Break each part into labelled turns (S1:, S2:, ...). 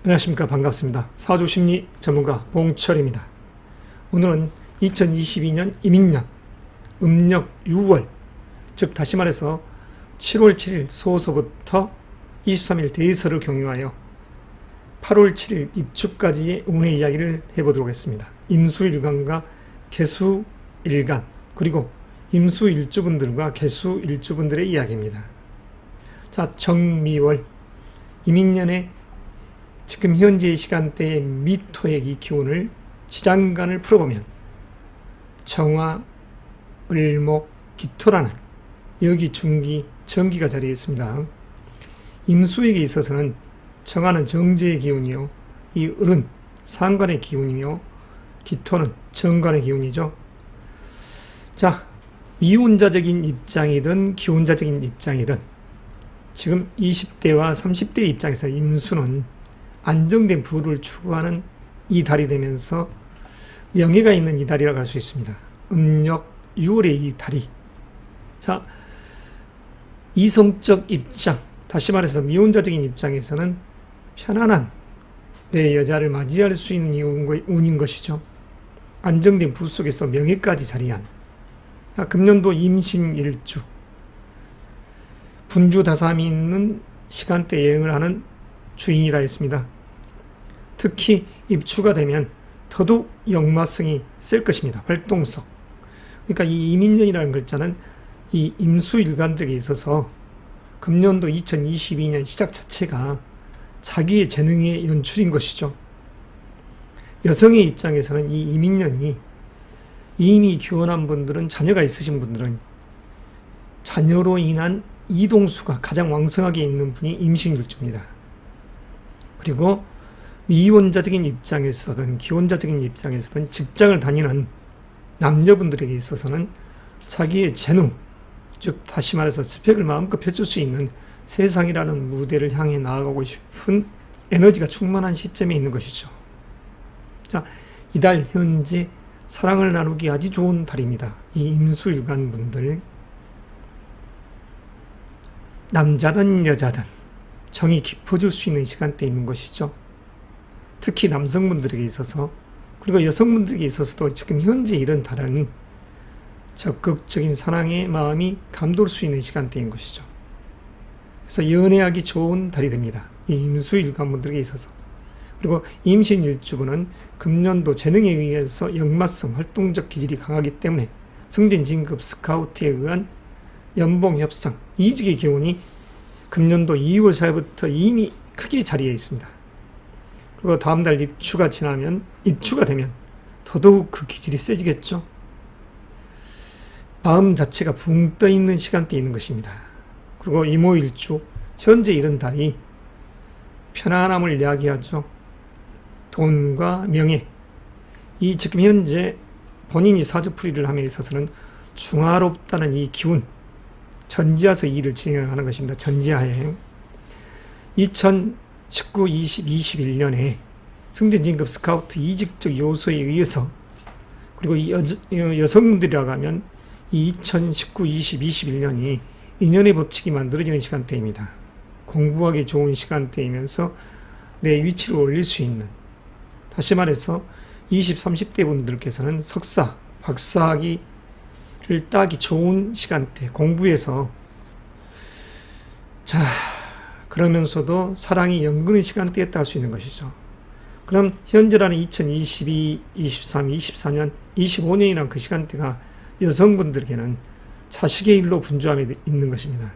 S1: 안녕하십니까. 반갑습니다. 사주심리 전문가 봉철입니다. 오늘은 2022년 임인년 음력 6월, 즉 다시 말해서 7월 7일 소서부터 23일 대서를 경유하여 8월 7일 입추까지의 운의 이야기를 해보도록 하겠습니다. 임수일간과 개수일간, 그리고 임수일주분들과 개수일주분들의 이야기입니다. 자, 정미월 임인년의 지금 현재의 시간대의 미토의 이 기운을 지장간을 풀어보면 정화, 을목, 기토라는 여기 중기, 정기가 자리에 있습니다. 임수에게 있어서는 정화는 정제의 기운이요, 이 을은 상관의 기운이며 기토는 정관의 기운이죠. 자, 이혼자적인 입장이든 기혼자적인 입장이든 지금 20대와 30대의 입장에서 임수는 안정된 부를 추구하는 이 달이 되면서 명예가 있는 이 달이라고 할 수 있습니다. 음력 6월의 이 달이, 자, 이성적 입장, 다시 말해서 미혼자적인 입장에서는 편안한 내 여자를 맞이할 수 있는 운인 것이죠. 안정된 부 속에서 명예까지 자리한, 자, 금년도 임신일주 분주다삼이 있는 시간대 여행을 하는 주인이라 했습니다. 특히 입추가 되면 더더욱 역마성이 셀 것입니다. 활동성. 그러니까 이 임인년이라는 글자는 이 임수일간들에게 있어서 금년도 2022년 시작 자체가 자기의 재능의 연출인 것이죠. 여성의 입장에서는 이 임인년이 이미 결혼한 분들은, 자녀가 있으신 분들은 자녀로 인한 이동수가 가장 왕성하게 있는 분이 임신일주입니다. 그리고 미혼자적인 입장에서든 기혼자적인 입장에서든 직장을 다니는 남녀분들에게 있어서는 자기의 재능, 즉 다시 말해서 스펙을 마음껏 펼칠 수 있는 세상이라는 무대를 향해 나아가고 싶은 에너지가 충만한 시점에 있는 것이죠. 자, 이달 현재 사랑을 나누기 아주 좋은 달입니다. 이 임수일간 분들, 남자든 여자든 정이 깊어질 수 있는 시간대에 있는 것이죠. 특히 남성분들에게 있어서, 그리고 여성분들에게 있어서도 지금 현재 이런 달은 적극적인 사랑의 마음이 감돌 수 있는 시간대인 것이죠. 그래서 연애하기 좋은 달이 됩니다. 이 임수일간분들에게 있어서. 그리고 임신일주분은 금년도 재능에 의해서 역마성, 활동적 기질이 강하기 때문에 승진, 진급, 스카우트에 의한 연봉 협상, 이직의 기운이 금년도 2월 4일부터 이미 크게 자리에 있습니다. 그리고 다음 달 입추가 되면 더더욱 그 기질이 세지겠죠. 마음 자체가 붕 떠 있는 시간대에 있는 것입니다. 그리고 이모일주, 현재 이런 달이 편안함을 이야기하죠. 돈과 명예, 이 지금 현재 본인이 사주풀이를 함에 있어서는 중화롭다는 이 기운, 전지하에서 일을 진행하는 것입니다. 전지하에 2019, 20, 21년에 승진, 진급, 스카우트, 이직적 요소에 의해서, 그리고 여성분들이라고 하면 2019, 20, 21년이 인연의 법칙이 만들어지는 시간대입니다. 공부하기 좋은 시간대이면서 내 위치를 올릴 수 있는, 다시 말해서 20, 30대 분들께서는 석사, 박사학위를 따기 좋은 시간대, 공부해서, 자, 그러면서도 사랑이 연근의 시간대에 딸 수 있는 것이죠. 그럼 현재라는 2022, 23, 24년, 25년이라는 그 시간대가 여성분들에게는 자식의 일로 분주함이 있는 것입니다.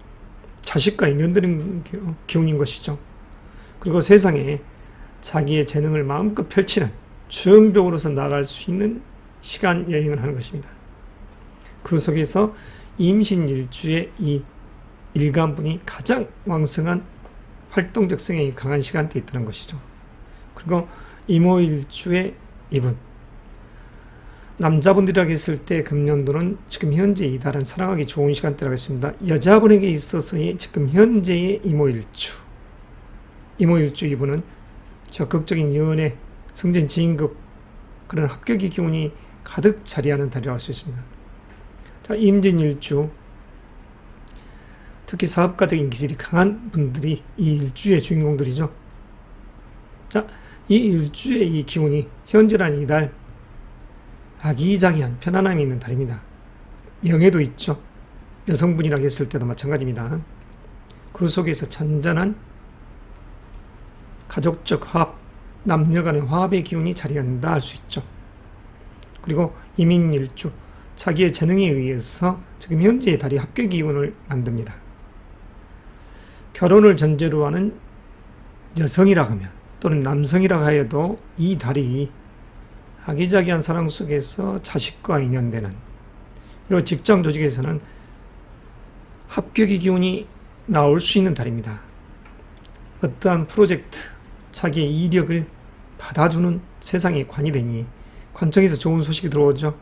S1: 자식과 인연드는 기운인 것이죠. 그리고 세상에 자기의 재능을 마음껏 펼치는 주연벽으로서 나갈 수 있는 시간 여행을 하는 것입니다. 그 속에서 임신일주의 이 일간분이 가장 왕성한 활동적 성향이 강한 시간대에 있다는 것이죠. 그리고 이모일주의 이분, 남자분들이라고 했을 때 금년도는 지금 현재 이 달은 사랑하기 좋은 시간대라고 했습니다. 여자분에게 있어서의 지금 현재의 이모일주 이분은 적극적인 연애, 승진, 진급, 그런 합격의 기운이 가득 자리하는 달이라고 할 수 있습니다. 자, 임진일주, 특히 사업가적인 기질이 강한 분들이 이 일주의 주인공들이죠. 자, 이 일주의 이 기운이 현재라는 이달 아기자기한 편안함이 있는 달입니다. 명예도 있죠. 여성분이라고 했을 때도 마찬가지입니다. 그 속에서 잔잔한 가족적 화합, 남녀 간의 화합의 기운이 자리한다 할 수 있죠. 그리고 이민일주, 자기의 재능에 의해서 지금 현재의 달이 합격 기운을 만듭니다. 결혼을 전제로 하는 여성이라고 하면 또는 남성이라고 하여도 이 달이 아기자기한 사랑 속에서 자식과 인연되는, 그리고 직장 조직에서는 합격의 기운이 나올 수 있는 달입니다. 어떠한 프로젝트, 자기의 이력을 받아주는 세상의 관이 되니 관청에서 좋은 소식이 들어오죠.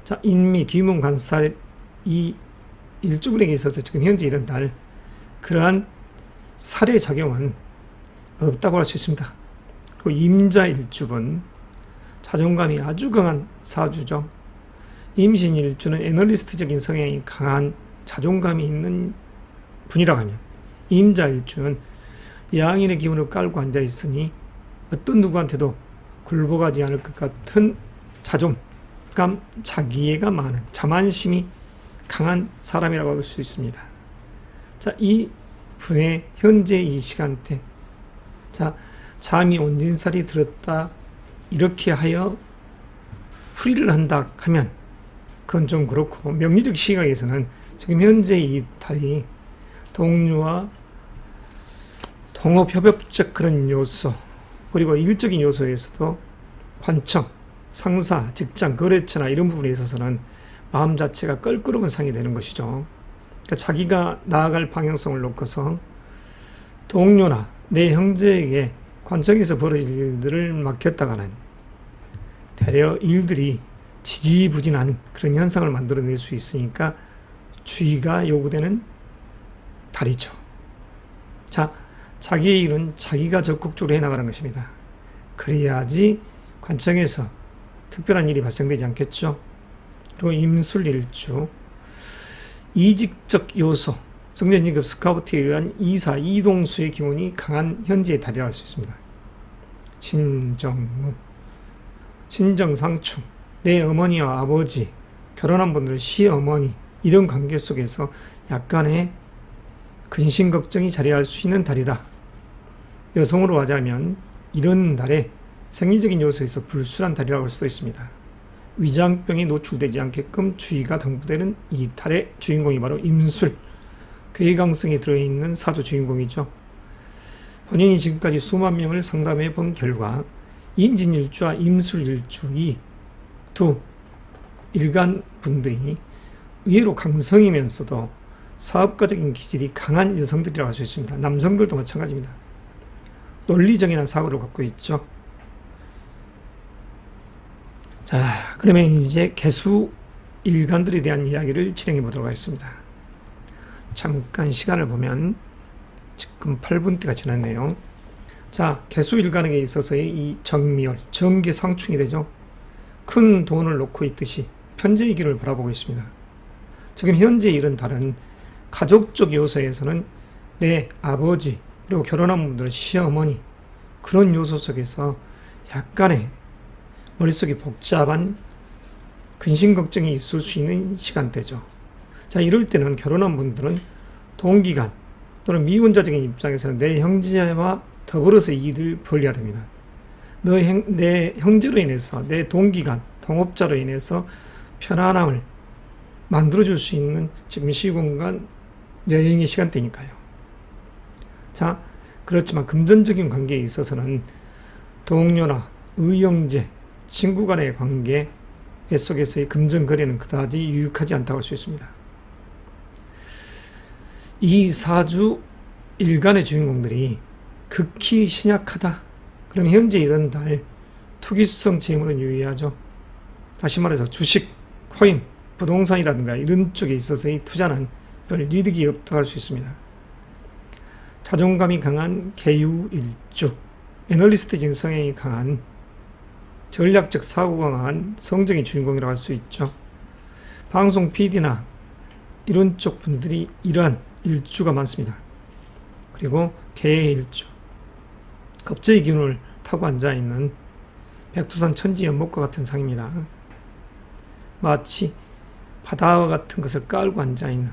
S1: 자, 인미, 기문, 관살 이 일주분에게 있어서 지금 현재 이런 달 그러한 살의 작용은 없다고 할 수 있습니다. 그리고 임자 일주분, 자존감이 아주 강한 사주죠. 임신 일주는 애널리스트적인 성향이 강한 자존감이 있는 분이라고 하면, 임자 일주는 양인의 기운을 깔고 앉아 있으니 어떤 누구한테도 굴복하지 않을 것 같은 자존감, 자기애가 많은, 자만심이 강한 사람이라고 할 수 있습니다. 자, 이 분의 현재 이 시간대, 자, 잠이 온진살이 들었다 이렇게 하여 풀이를 한다 하면 그건 좀 그렇고, 명리적 시각에서는 지금 현재 이 달이 동료와 동업협업적 그런 요소, 그리고 일적인 요소에서도 관청, 상사, 직장, 거래처나 이런 부분에 있어서는 마음 자체가 껄끄러운 상이 되는 것이죠. 그러니까 자기가 나아갈 방향성을 놓고서 동료나 내 형제에게 관청에서 벌어질 일들을 맡겼다가는 되려 일들이 지지부진한 그런 현상을 만들어낼 수 있으니까 주의가 요구되는 달이죠. 자, 자기의 일은 자기가 적극적으로 해나가는 것입니다. 그래야지 관청에서 특별한 일이 발생되지 않겠죠. 그리고 임술일주, 이직적 요소, 성전진급 스카우트에 의한 이사, 이동수의 기운이 강한 현재의 달이라고 할 수 있습니다. 신정무, 신정상충, 내 어머니와 아버지, 결혼한 분들은 시어머니, 이런 관계 속에서 약간의 근심 걱정이 자리할 수 있는 달이다. 여성으로 하자면 이런 달에 생리적인 요소에서 불순한 달이라고 할 수도 있습니다. 위장병에 노출되지 않게끔 주의가 당부되는 이 달의 주인공이 바로 임술, 괴강성이 들어있는 사주 주인공이죠. 본인이 지금까지 수만 명을 상담해 본 결과 임진일주와 임술일주 이 두 일간 분들이 의외로 강성이면서도 사업가적인 기질이 강한 여성들이라고 할 수 있습니다. 남성들도 마찬가지입니다. 논리적인 사고를 갖고 있죠. 자, 그러면 이제 개수 일간들에 대한 이야기를 진행해 보도록 하겠습니다. 잠깐 시간을 보면 지금 8분대가 지났네요. 자, 개수 일간에게 있어서의 이 정미열, 정계상충이 되죠. 큰 돈을 놓고 있듯이 편재의 길을 바라보고 있습니다. 지금 현재 이런 달은 가족적 요소에서는 내 아버지, 그리고 결혼한 분들은 시어머니, 그런 요소 속에서 약간의 머릿속이 복잡한 근심 걱정이 있을 수 있는 시간대죠. 자, 이럴 때는 결혼한 분들은 동기간 또는 미혼자적인 입장에서는 내 형제와 더불어서 일을 벌여야 됩니다. 내 형제로 인해서, 내 동기간, 동업자로 인해서 편안함을 만들어줄 수 있는 지금 시공간 여행의 시간대니까요. 자, 그렇지만 금전적인 관계에 있어서는 동료나 의형제, 친구 간의 관계 속에서의 금전 거래는 그다지 유익하지 않다고 할 수 있습니다. 이 사주 일간의 주인공들이 극히 신약하다. 그럼 현재 이런 달 투기성 재물은 유의하죠. 다시 말해서 주식, 코인, 부동산이라든가 이런 쪽에 있어서의 투자는 별 이득이 없다고 할 수 있습니다. 자존감이 강한 개유일주, 애널리스트적인 성향이 강한, 전략적 사고가 강한 성적인 주인공이라고 할 수 있죠. 방송 PD나 이런 쪽 분들이 이러한 일주가 많습니다. 그리고 개의 일주, 겁제의 기운을 타고 앉아있는 백두산 천지 연못과 같은 상입니다. 마치 바다와 같은 것을 깔고 앉아있는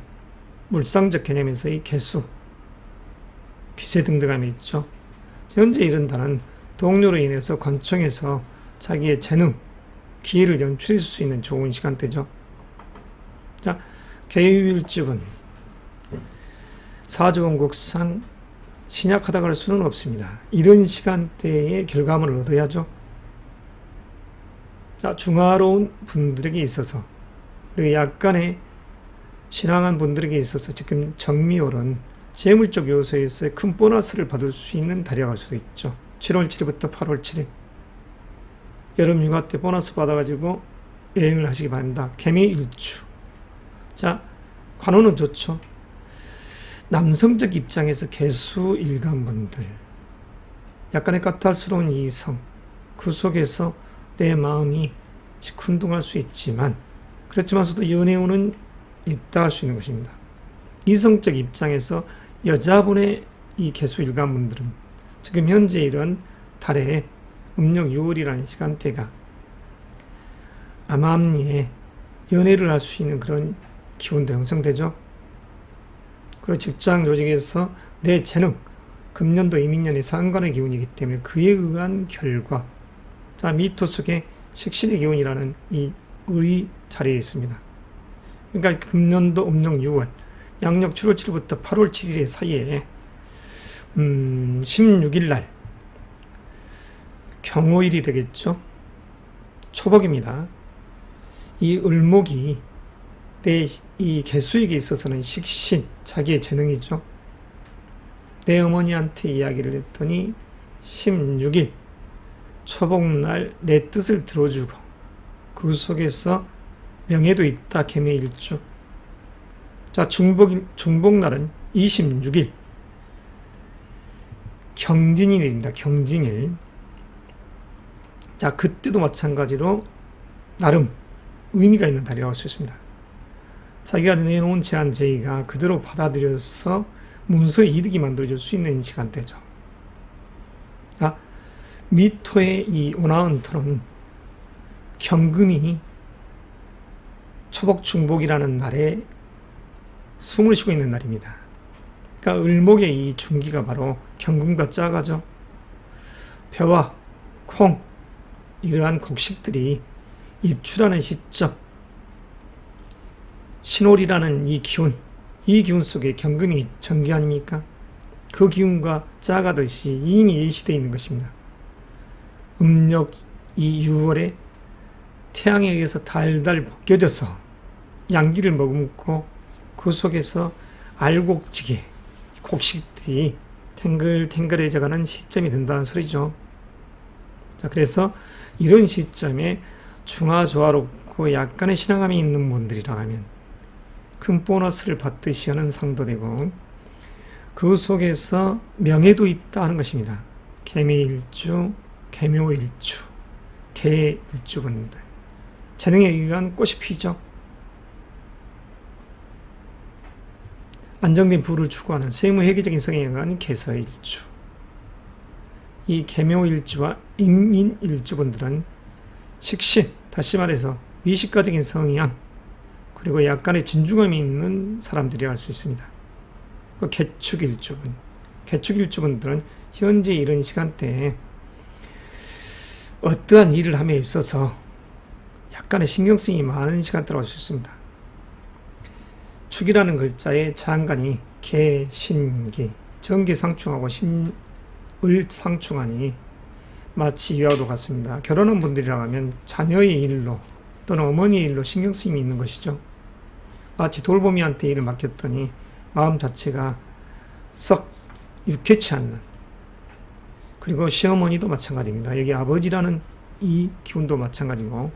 S1: 물상적 개념에서의 개수, 기세등등함이 있죠. 현재 이런 달은 동료로 인해서 관청에서 자기의 재능, 기회를 연출할 수 있는 좋은 시간대죠. 자, 개유일주분 사주원국상 신약하다고 할 수는 없습니다. 이런 시간대에 결과물을 얻어야죠. 자, 중화로운 분들에게 있어서 그리고 약간의 신앙한 분들에게 있어서 지금 정미월은 재물적 요소에서 큰 보너스를 받을 수 있는 달이라고 할 수도 있죠. 7월 7일부터 8월 7일 여름 휴가 때 보너스 받아가지고 여행을 하시기 바랍니다. 개미일주. 자, 관운은 좋죠. 남성적 입장에서 개수 일간분들, 약간의 까탈스러운 이성, 그 속에서 내 마음이 시큰둥할 수 있지만, 그렇지만서도 연애운은 있다 할 수 있는 것입니다. 이성적 입장에서 여자분의 이 개수 일간분들은 지금 현재 이런 달에 음력 6월이라는 시간대가 암암리에 연애를 할 수 있는 그런 기운도 형성되죠. 그리고 직장 조직에서 내 재능, 금년도 이민년의 상관의 기운이기 때문에 그에 의한 결과, 자, 미토 속에 식신의 기운이라는 이 을이 자리에 있습니다. 그러니까 금년도 음력 6월, 양력 7월 7일부터 8월 7일 사이에 16일 날 경호일이 되겠죠. 초복입니다. 이 을목이 내 이 개수에게 있어서는 식신, 자기의 재능이죠. 내 어머니한테 이야기를 했더니 16일 초복날 내 뜻을 들어주고 그 속에서 명예도 있다. 개미일주. 자, 중복날은 26일 경진일입니다. 경진일. 자, 그때도 마찬가지로 나름 의미가 있는 달이라고 할 수 있습니다. 자기가 내놓은 제안 제의가 그대로 받아들여서 문서 이득이 만들어질 수 있는 시간대죠. 자, 미토의 이 온화한 털은 경금이 초복중복이라는 날에 숨을 쉬고 있는 날입니다. 그러니까 을목의 이 중기가 바로 경금과 짜가죠. 벼와 콩, 이러한 곡식들이 입출하는 시점, 신월이라는 이 기운 속에 경금이 전기 아닙니까? 그 기운과 짜가듯이 이미 예시되어 있는 것입니다. 음력 이 6월에 태양에 의해서 달달 벗겨져서 양기를 머금고 그 속에서 알곡지게 곡식들이 탱글탱글해져가는 시점이 된다는 소리죠. 자, 그래서 이런 시점에 중화조화롭고 약간의 신앙감이 있는 분들이라 하면 큰 보너스를 받듯이 하는 상도 되고, 그 속에서 명예도 있다 하는 것입니다. 개미일주, 개묘일주, 개일주분들 재능에 의한 꽃이 피죠. 안정된 부를 추구하는 세무회계적인 성에 의한 개서일주. 이 개묘일주와 인민일주분들은 식신, 다시 말해서 위식가적인 성향, 그리고 약간의 진중함이 있는 사람들이 할 수 있습니다. 그 개축일주분, 개축일주분들은 현재 이런 시간대에 어떠한 일을 함에 있어서 약간의 신경쓰임이 많은 시간대라고 할 수 있습니다. 축이라는 글자의 장간이 개, 신기, 정기상충하고 신을상충하니 마치 이와도 같습니다. 결혼한 분들이라고 하면 자녀의 일로 또는 어머니의 일로 신경쓰임이 있는 것이죠. 마치 돌보미한테 일을 맡겼더니 마음 자체가 썩 유쾌치 않는, 그리고 시어머니도 마찬가지입니다. 여기 아버지라는 이 기운도 마찬가지고,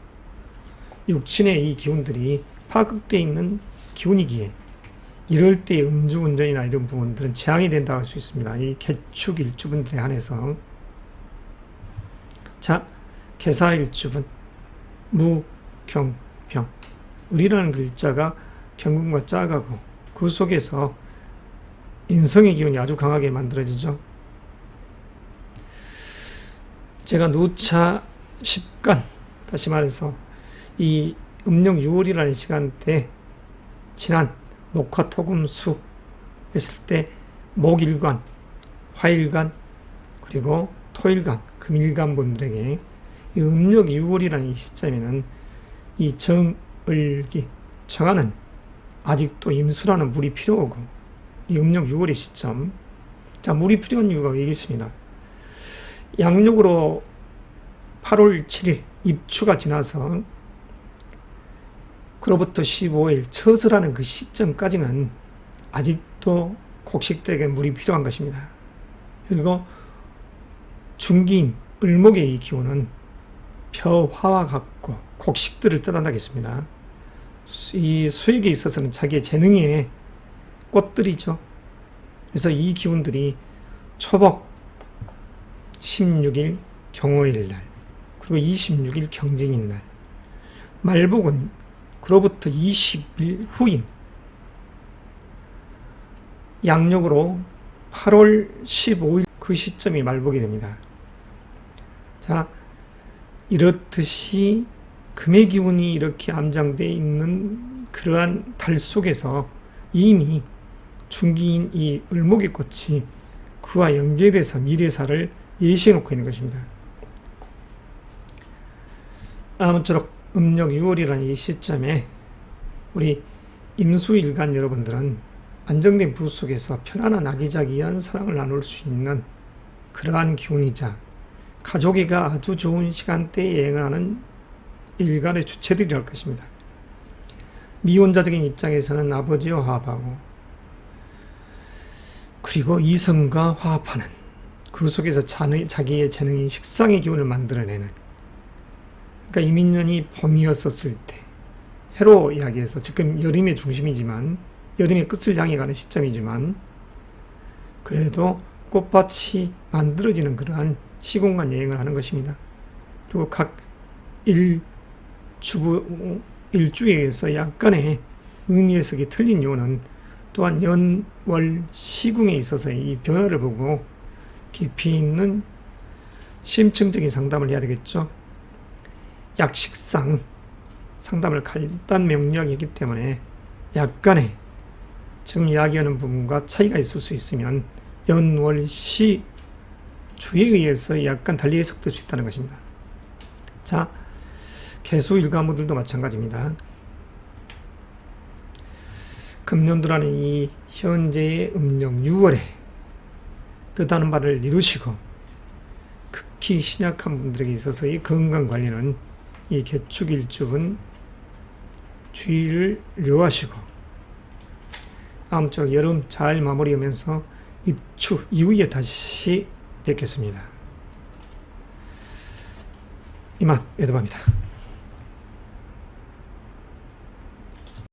S1: 육친의 이 기운들이 파극되어 있는 기운이기에 이럴 때 음주운전이나 이런 부분들은 재앙이 된다고 할 수 있습니다. 이 개축 일주분들에 한해서. 자, 개사 일주분, 무, 경, 병. 을이라는 글자가 경금과 짜가고 그 속에서 인성의 기운이 아주 강하게 만들어지죠. 제가 누차 10간, 다시 말해서 이 음력 6월이라는 시간대에 지난 녹화 토금수 했을 때 목일간, 화일간, 그리고 토일간, 금일간 분들에게 이 음력 6월이라는 이 시점에는 이 정을기, 정화는 아직도 임수라는 물이 필요하고 이 음력 6월의 시점, 자, 물이 필요한 이유가 여기 있습니다. 양력으로 8월 7일 입추가 지나서 그로부터 15일 처서라는 그 시점까지는 아직도 곡식들에게 물이 필요한 것입니다. 그리고 중기인 을목의 이 기운은 벼화와 같고 곡식들을 뜻한다겠습니다. 이 수액에 있어서는 자기의 재능의 꽃들이죠. 그래서 이 기운들이 초복 16일 경호일 날, 그리고 26일 경진인 날, 말복은 그로부터 20일 후인 양력으로 8월 15일 그 시점이 말복이 됩니다. 자, 이렇듯이 금의 기운이 이렇게 암장되어 있는 그러한 달 속에서 이미 중기인 이 을목의 꽃이 그와 연계돼서 미래사를 예시해 놓고 있는 것입니다. 아무쪼록 음력 6월이라는 이 시점에 우리 임수일간 여러분들은 안정된 부부 속에서 편안한 아기자기한 사랑을 나눌 수 있는 그러한 기운이자 가족애가 아주 좋은 시간대에 여행하는 일간의 주체들이랄 것입니다. 미혼자적인 입장에서는 아버지와 화합하고 그리고 이성과 화합하는 그 속에서 자기의 재능인 식상의 기운을 만들어내는, 그러니까 이민년이 봄이었었을 때 해로 이야기해서 지금 여름의 중심이지만 여름의 끝을 향해 가는 시점이지만 그래도 꽃밭이 만들어지는 그러한 시공간 여행을 하는 것입니다. 그리고 각 일주에 의해서 약간의 의미 해석이 틀린 이유는 또한 연월 시궁에 있어서 이 변화를 보고 깊이 있는 심층적인 상담을 해야 되겠죠. 약식상 상담을 간단 명료하기 때문에 약간의 지금 이야기하는 부분과 차이가 있을 수 있으면 연월 시 주에 의해서 약간 달리 해석될 수 있다는 것입니다. 자, 개수 일가무들도 마찬가지입니다. 금년도라는 이 현재의 음력 6월에 뜻하는 바를 이루시고 극히 신약한 분들에게 있어서 이 건강관리는 이 개축일주분 주의를 료하시고 아무쪼록 여름 잘 마무리하면서 입추 이후에 다시 뵙겠습니다. 이만 에드바입니다.